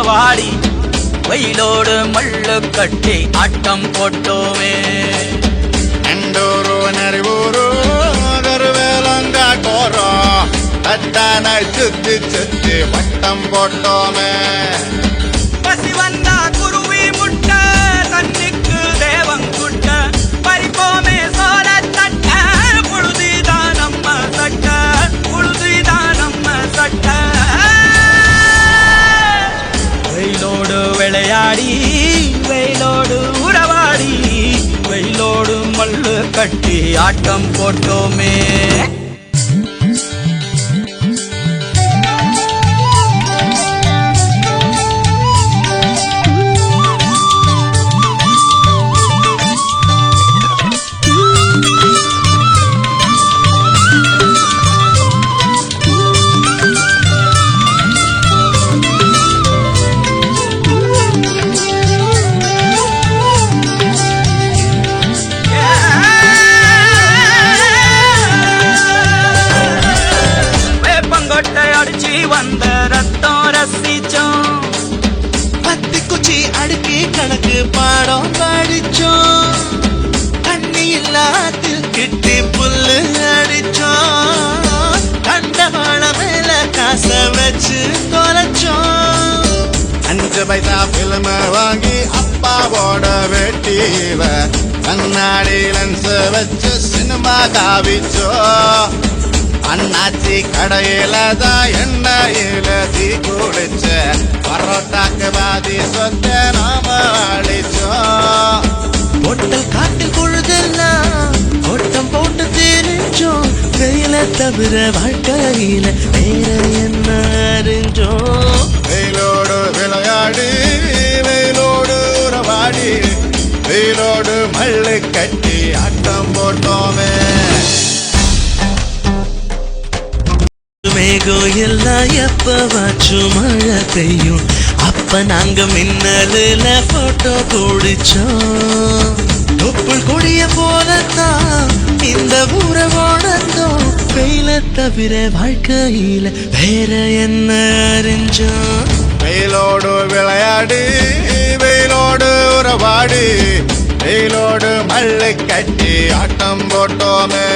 உறவாடி வெயிலோடு மல்லு கட்டி ஆட்டம் போட்டோமே. எண்டூரு நரிவூரு கருவேலங்காட்டோரோ தட்டான சுத்தி சுத்தி வட்டம் போட்டோமே. பசி வந்தா குருவி முட்ட தண்ணிக்கு தேவங்குட்ட பறிப்போமே சோழ தட்ட புழுதிதான் நம்ம சட்ட புழுதிதான் நம்ம சட்ட. வெயிலோடு விளையாடி வெயிலோடு உறவாடி வெயிலோடு மல்லு கட்டி ஆட்டம் போட்டோமே. வந்த ரத்தம் ரசிச்சோம் பத்தி குச்சி அடுக்கி கணக்கு பாடம் படிச்சோம். தண்ணி இல்லாத்தில் கிட்டி புல்லு அடிச்சோம். கண்டவாள மேல காச வச்சு தொலைச்சோம். 5 பைசா பிலிம வாங்கி அப்பாவோட வெட்டியில கண்ணாடி லென்ஸ் வச்சு சினிமா காவிச்சோ. அண்ணாச்சி கடையில தான் எண்ணெயில தீ குடிச்ச பரோட்டாக்கு பாதி சொத்த நாம அழிச்சோம். ஒட்டல் காட்டில் பொழுதெல்லாம் ஓட்டம் போட்டு தெரிஞ்சோம். கையில தவிர வாழ்க்கையில வேற என்ன அறிஞ்சோம். வெயிலோடு விளையாடி வெயிலோடு உறவாடி வெயிலோடு மல்லு கட்டி ஆட்டம் போட்டோமே. மேகம் எல்லாம் எப்பவாச்சும் மழை பெய்யும். அப்ப நாங்க மின்னலுல போட்டோ குடிச்சோம். தொப்புள் கொடிய போலத்தான் இந்த ஊரை வாழ்ந்தோம். வெயில தவிர வாழ்க்கையில வேற என்ன அறிஞ்சோம். வெயிலோடு விளையாடி வெயிலோடு உறவாடி வெயிலோடு மல்லு கட்டி ஆட்டம் போட்டோமே.